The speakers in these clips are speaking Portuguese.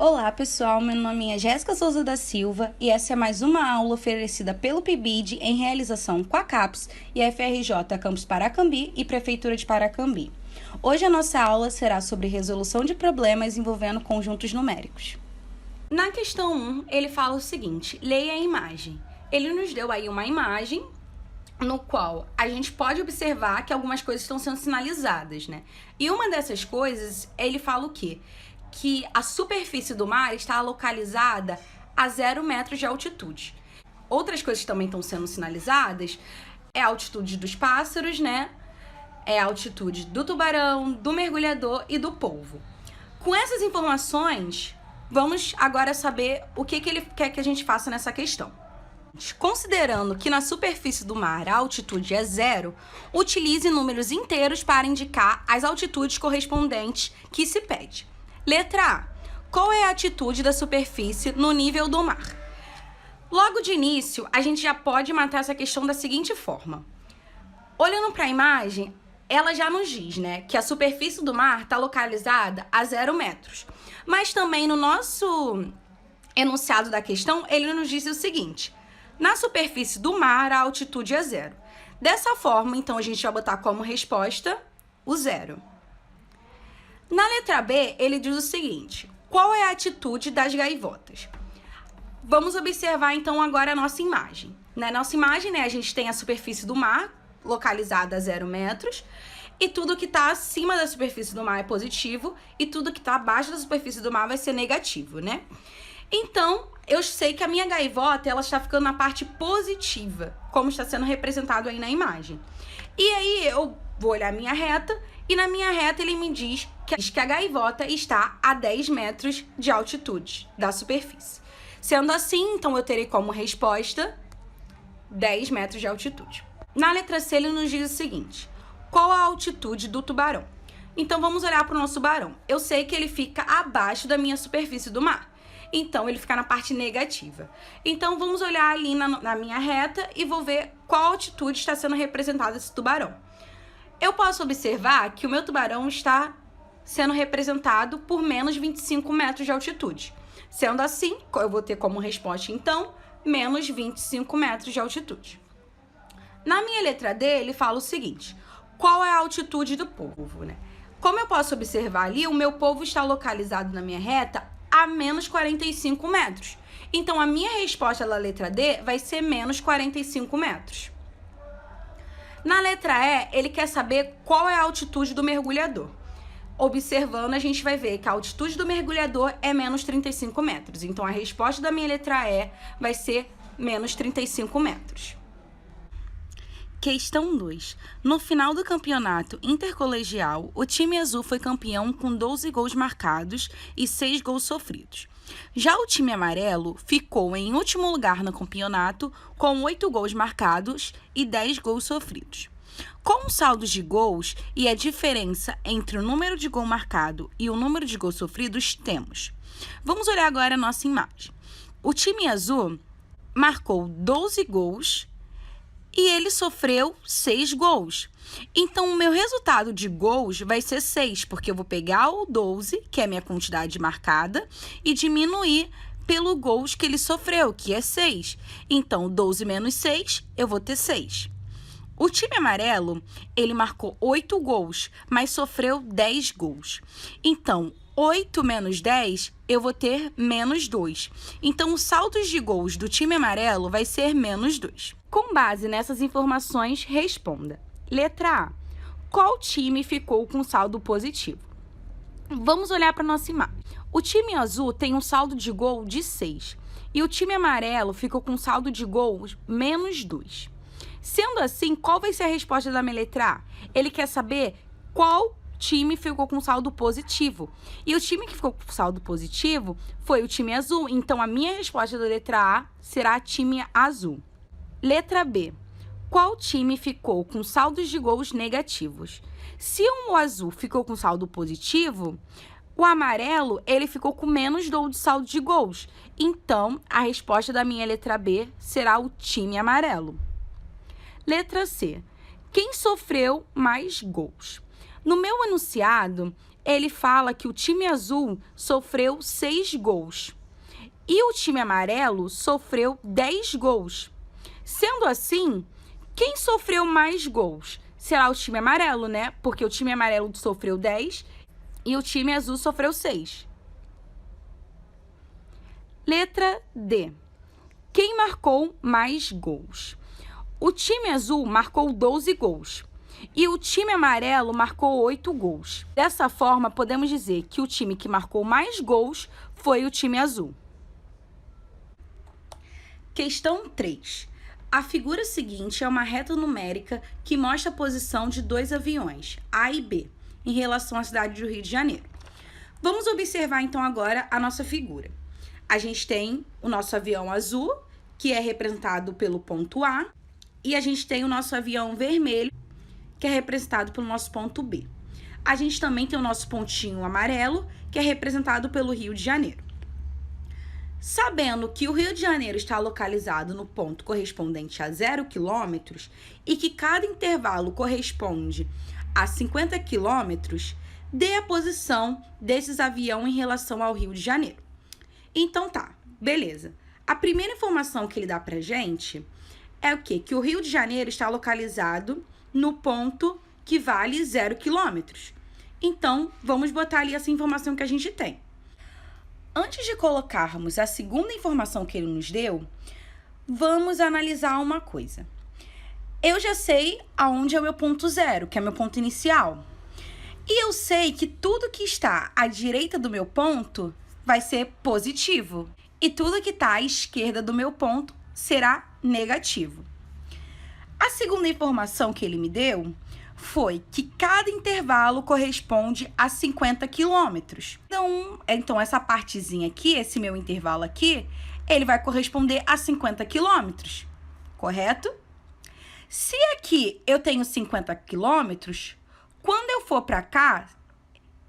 Olá pessoal, meu nome é Jéssica Souza da Silva e essa é mais uma aula oferecida pelo PIBID em realização com a CAPES e a FRJ Campus Paracambi e Prefeitura de Paracambi. Hoje a nossa aula será sobre resolução de problemas envolvendo conjuntos numéricos. Na questão 1, ele fala o seguinte: leia a imagem. Ele nos deu aí uma imagem no qual a gente pode observar que algumas coisas estão sendo sinalizadas, né? E uma dessas coisas, ele fala o quê? Que a superfície do mar está localizada a 0 metros de altitude. Outras coisas que também estão sendo sinalizadas é a altitude dos pássaros, né? É a altitude do tubarão, do mergulhador e do polvo. Com essas informações, vamos agora saber o que ele quer que a gente faça nessa questão. Considerando que na superfície do mar a altitude é 0, utilize números inteiros para indicar as altitudes correspondentes que se pede. Letra A. Qual é a altitude da superfície no nível do mar? Logo de início, a gente já pode matar essa questão da seguinte forma. Olhando para a imagem, ela já nos diz, né, que a superfície do mar está localizada a 0 metros. Mas também no nosso enunciado da questão, ele nos diz o seguinte: na superfície do mar, a altitude é 0. Dessa forma, então, a gente vai botar como resposta o 0. Na letra B, ele diz o seguinte: qual é a altitude das gaivotas? Vamos observar, então, agora a nossa imagem. Na nossa imagem, né, a gente tem a superfície do mar, localizada a 0 metros, e tudo que está acima da superfície do mar é positivo, e tudo que está abaixo da superfície do mar vai ser negativo, né? Então, eu sei que a minha gaivota, ela está ficando na parte positiva, como está sendo representado aí na imagem. E aí, eu vou olhar a minha reta, e na minha reta ele me diz que a gaivota está a 10 metros de altitude da superfície. Sendo assim, então eu terei como resposta 10 metros de altitude. Na letra C, ele nos diz o seguinte: qual a altitude do tubarão? Então, vamos olhar para o nosso tubarão. Eu sei que ele fica abaixo da minha superfície do mar. Então, ele fica na parte negativa. Então, vamos olhar ali na minha reta e vou ver qual altitude está sendo representada esse tubarão. Eu posso observar que o meu tubarão está sendo representado por menos 25 metros de altitude. Sendo assim, eu vou ter como resposta, então, menos 25 metros de altitude. Na minha letra D, ele fala o seguinte: qual é a altitude do polvo, né? Como eu posso observar ali, o meu polvo está localizado na minha reta a menos 45 metros. Então, a minha resposta da letra D vai ser menos 45 metros. Na letra E, ele quer saber qual é a altitude do mergulhador. Observando, a gente vai ver que a altitude do mergulhador é menos 35 metros. Então, a resposta da minha letra E vai ser menos 35 metros. Questão 2. No final do campeonato intercolegial, o time azul foi campeão com 12 gols marcados e 6 gols sofridos. Já o time amarelo ficou em último lugar no campeonato com 8 gols marcados e 10 gols sofridos. Com os saldos de gols e a diferença entre o número de gol marcado e o número de gols sofridos, temos. Vamos olhar agora a nossa imagem. O time azul marcou 12 gols e ele sofreu 6 gols. Então, o meu resultado de gols vai ser 6, porque eu vou pegar o 12, que é a minha quantidade marcada, e diminuir pelo gols que ele sofreu, que é 6. Então, 12 menos 6, eu vou ter 6. O time amarelo, ele marcou 8 gols, mas sofreu 10 gols. Então, 8 menos 10, eu vou ter menos 2. Então, os saldos de gols do time amarelo vai ser menos 2. Com base nessas informações, responda. Letra A. Qual time ficou com saldo positivo? Vamos olhar para a nossa imagem. O time azul tem um saldo de gol de 6 e o time amarelo ficou com saldo de gols menos 2. Sendo assim, qual vai ser a resposta da minha letra A? Ele quer saber qual time ficou com saldo positivo. E o time que ficou com saldo positivo foi o time azul. Então, a minha resposta da letra A será time azul. Letra B. Qual time ficou com saldos de gols negativos? Se o azul ficou com saldo positivo, o amarelo ele ficou com menos 2 de saldo de gols. Então, a resposta da minha letra B será o time amarelo. Letra C. Quem sofreu mais gols? No meu enunciado, ele fala que o time azul sofreu 6 gols e o time amarelo sofreu 10 gols. Sendo assim, quem sofreu mais gols? Será o time amarelo, né? Porque o time amarelo sofreu 10 e o time azul sofreu 6. Letra D. Quem marcou mais gols? O time azul marcou 12 gols e o time amarelo marcou 8 gols. Dessa forma, podemos dizer que o time que marcou mais gols foi o time azul. Questão 3. A figura seguinte é uma reta numérica que mostra a posição de 2 aviões, A e B, em relação à cidade do Rio de Janeiro. Vamos observar então agora a nossa figura. A gente tem o nosso avião azul, que é representado pelo ponto A, e a gente tem o nosso avião vermelho, que é representado pelo nosso ponto B. A gente também tem o nosso pontinho amarelo, que é representado pelo Rio de Janeiro. Sabendo que o Rio de Janeiro está localizado no ponto correspondente a 0 km e que cada intervalo corresponde a 50 km, dê a posição desses aviões em relação ao Rio de Janeiro. Então tá, beleza. A primeira informação que ele dá pra gente é o quê? Que o Rio de Janeiro está localizado no ponto que vale 0 km. Então, vamos botar ali essa informação que a gente tem. Antes de colocarmos a segunda informação que ele nos deu, vamos analisar uma coisa. Eu já sei aonde é o meu ponto zero, que é meu ponto inicial. E eu sei que tudo que está à direita do meu ponto vai ser positivo. E tudo que está à esquerda do meu ponto será negativo. A segunda informação que ele me deu foi que cada intervalo corresponde a 50 quilômetros. Então, essa partezinha aqui, esse meu intervalo aqui, ele vai corresponder a 50 quilômetros, correto? Se aqui eu tenho 50 quilômetros, quando eu for para cá,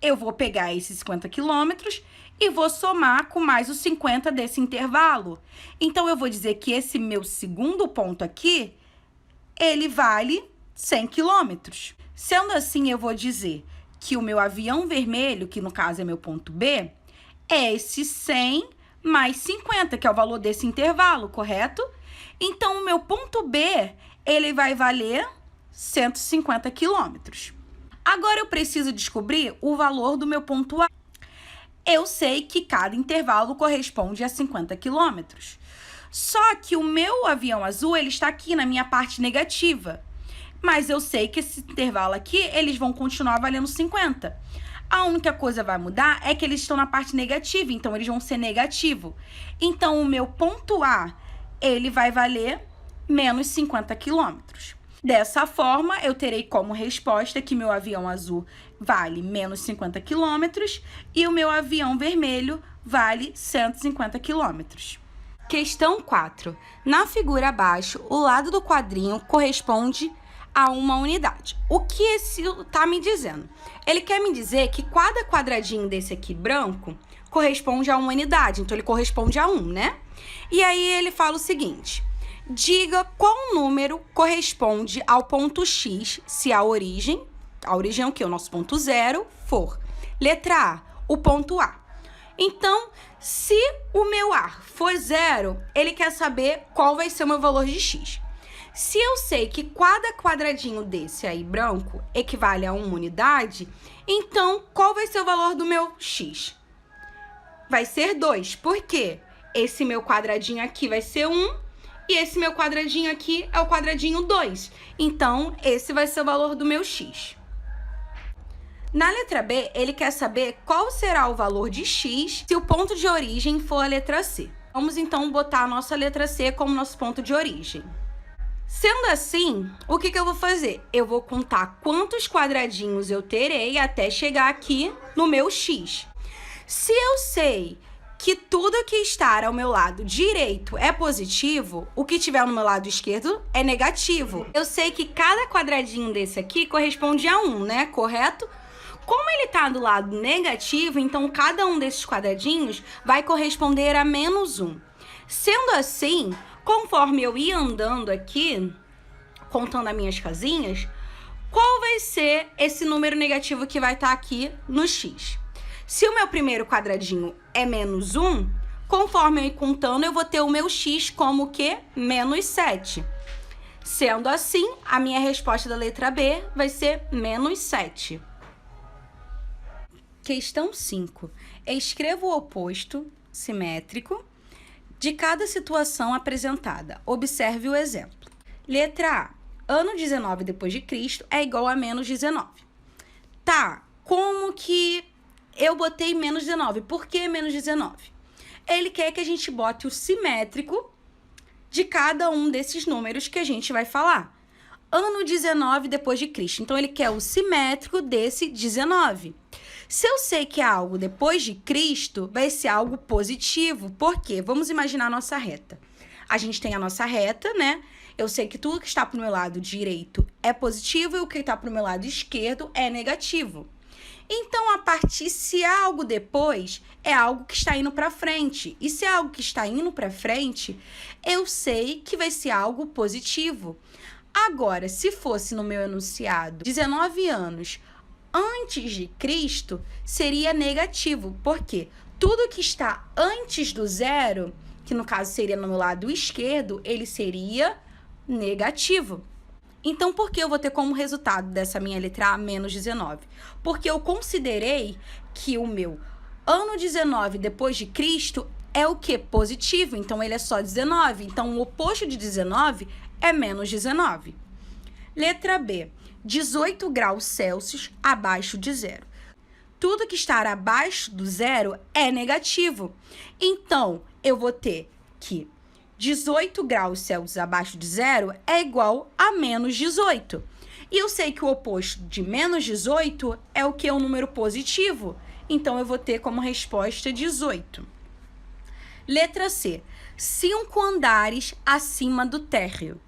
eu vou pegar esses 50 quilômetros e vou somar com mais os 50 desse intervalo. Então, eu vou dizer que esse meu segundo ponto aqui, ele vale 100 quilômetros. Sendo assim, eu vou dizer que o meu avião vermelho, que no caso é meu ponto B, é esse 100 mais 50, que é o valor desse intervalo, correto? Então, o meu ponto B, ele vai valer 150 quilômetros. Agora, eu preciso descobrir o valor do meu ponto A. Eu sei que cada intervalo corresponde a 50 quilômetros. Só que o meu avião azul, ele está aqui na minha parte negativa. Mas eu sei que esse intervalo aqui, eles vão continuar valendo 50. A única coisa que vai mudar é que eles estão na parte negativa, então eles vão ser negativo. Então, o meu ponto A, ele vai valer menos 50 quilômetros. Dessa forma, eu terei como resposta que meu avião azul vale menos 50 quilômetros e o meu avião vermelho vale 150 quilômetros. Questão 4. Na figura abaixo, o lado do quadrinho corresponde a uma unidade. O que esse tá me dizendo? Ele quer me dizer que cada quadradinho desse aqui branco corresponde a uma unidade, então ele corresponde a 1, né? E aí ele fala o seguinte: diga qual número corresponde ao ponto X se a origem é o que? O nosso ponto zero for. Letra A, o ponto A. Então, se o meu A for 0, ele quer saber qual vai ser o meu valor de X. Se eu sei que cada quadradinho desse aí branco equivale a 1 unidade, então qual vai ser o valor do meu X? Vai ser 2. Por quê? Esse meu quadradinho aqui vai ser 1 e esse meu quadradinho aqui é o quadradinho 2. Então, esse vai ser o valor do meu X. Na letra B, ele quer saber qual será o valor de X se o ponto de origem for a letra C. Vamos então botar a nossa letra C como nosso ponto de origem. Sendo assim, o que eu vou fazer? Eu vou contar quantos quadradinhos eu terei até chegar aqui no meu X. Se eu sei que tudo que está ao meu lado direito é positivo, o que tiver no meu lado esquerdo é negativo. Eu sei que cada quadradinho desse aqui corresponde a 1, né? Correto? Como ele está do lado negativo, então cada um desses quadradinhos vai corresponder a menos 1. Sendo assim, conforme eu ia andando aqui, contando as minhas casinhas, Qual vai ser esse número negativo que vai estar aqui no x? Se o meu primeiro quadradinho é menos 1, conforme eu ir contando, eu vou ter o meu x como o quê? Menos 7. Sendo assim, a minha resposta da letra B vai ser menos 7. Questão 5. Escreva o oposto simétrico de cada situação apresentada. Observe o exemplo. Letra A. Ano 19 depois de Cristo é igual a menos 19. Tá, como que eu botei menos 19? Por que menos 19? Ele quer que a gente bote o simétrico de cada um desses números que a gente vai falar. Ano 19 depois de Cristo. Então, ele quer o simétrico desse 19. Se eu sei que é algo depois de Cristo, vai ser algo positivo. Por quê? Vamos imaginar a nossa reta. A gente tem a nossa reta, né? Eu sei que tudo que está para o meu lado direito é positivo e o que está para o meu lado esquerdo é negativo. Então, a partir, se há algo depois, é algo que está indo para frente. E se é algo que está indo para frente, eu sei que vai ser algo positivo. Agora, se fosse no meu enunciado 19 anos antes de Cristo, seria negativo. Por quê? Tudo que está antes do zero, que no caso seria no meu lado esquerdo, ele seria negativo. Então, por que eu vou ter como resultado dessa minha letra A menos 19? Porque eu considerei que o meu ano 19 depois de Cristo é o que? Positivo. Então, ele é só 19. Então, o oposto de 19 é menos 19. Letra B. 18 graus Celsius abaixo de zero. Tudo que estar abaixo do zero é negativo. Então, eu vou ter que 18 graus Celsius abaixo de zero é igual a menos 18. E eu sei que o oposto de menos 18 é o que? É um número positivo. Então, eu vou ter como resposta 18. Letra C. 5 andares acima do térreo.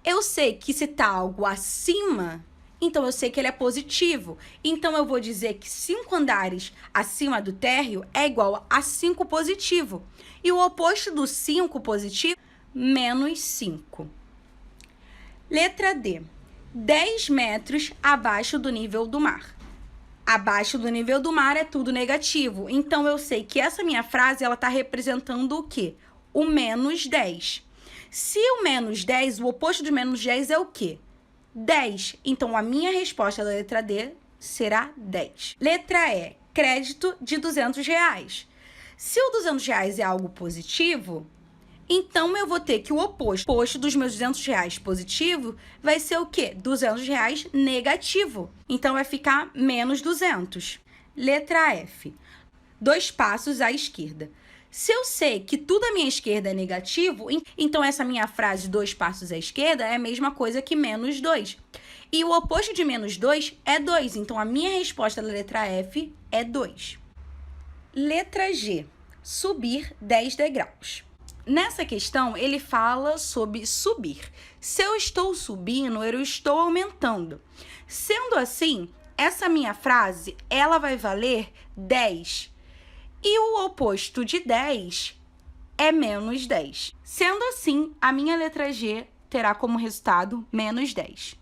Eu sei que se está algo acima, então eu sei que ele é positivo. Então, eu vou dizer que 5 andares acima do térreo é igual a 5 positivo. E o oposto do 5 positivo, menos 5. Letra D. 10 metros abaixo do nível do mar. Abaixo do nível do mar é tudo negativo. Então, eu sei que essa minha frase ela está representando o quê? O menos 10. Se o menos 10, o oposto de menos 10 é o quê? 10. Então, a minha resposta da letra D será 10. Letra E. Crédito de R$200. Se o R$200 é algo positivo, então eu vou ter que o oposto dos meus R$200 positivo vai ser o quê? R$200 negativo. Então, vai ficar menos 200. Letra F. 2 passos à esquerda. Se eu sei que tudo à minha esquerda é negativo, então essa minha frase 2 passos à esquerda é a mesma coisa que menos 2. E o oposto de menos 2 é 2. Então, a minha resposta da letra F é 2. Letra G. Subir 10 degraus. Nessa questão, ele fala sobre subir. Se eu estou subindo, eu estou aumentando. Sendo assim, essa minha frase, ela vai valer 10. E o oposto de 10 é menos 10. Sendo assim, a minha letra G terá como resultado menos 10.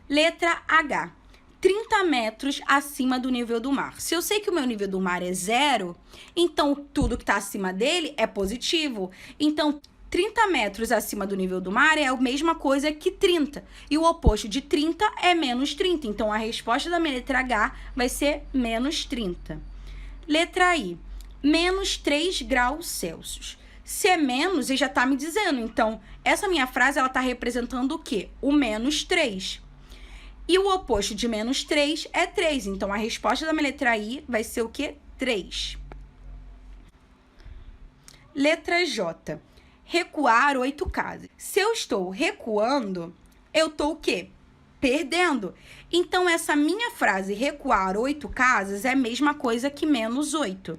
Letra H. 30 metros acima do nível do mar. Se eu sei que o meu nível do mar é 0, então tudo que está acima dele é positivo. Então, 30 metros acima do nível do mar é a mesma coisa que 30. E o oposto de 30 é menos 30. Então, a resposta da minha letra H vai ser menos 30. Letra I. Menos 3 graus Celsius. Se é menos, ele já está me dizendo. Então, essa minha frase ela está representando o quê? O menos 3. E o oposto de menos 3 é 3. Então, a resposta da minha letra I vai ser o quê? 3. Letra J. Recuar 8 casas. Se eu estou recuando, eu estou o quê? Perdendo. Então, essa minha frase, recuar 8 casas, é a mesma coisa que menos 8.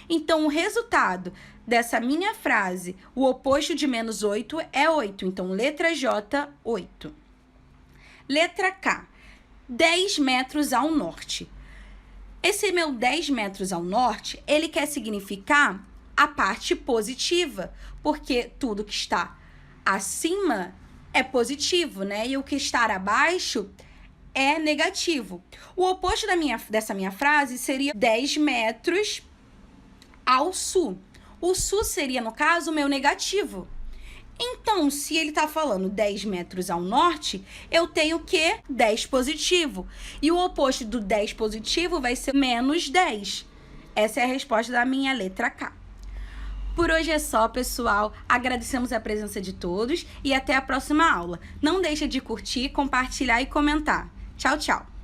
Então, o resultado dessa minha frase, o oposto de menos 8 é 8. Então, letra J, 8. Letra K. 10 metros ao norte. Esse meu 10 metros ao norte, ele quer significar a parte positiva, porque tudo que está acima é positivo, né? E o que está abaixo é negativo. O oposto dessa minha frase seria 10 metros ao sul. O sul seria, no caso, o meu negativo. Então, se ele está falando 10 metros ao norte, eu tenho que 10 positivo. E o oposto do 10 positivo vai ser menos 10. Essa é a resposta da minha letra K. Por hoje é só, pessoal. Agradecemos a presença de todos e até a próxima aula. Não deixe de curtir, compartilhar e comentar. Tchau, tchau!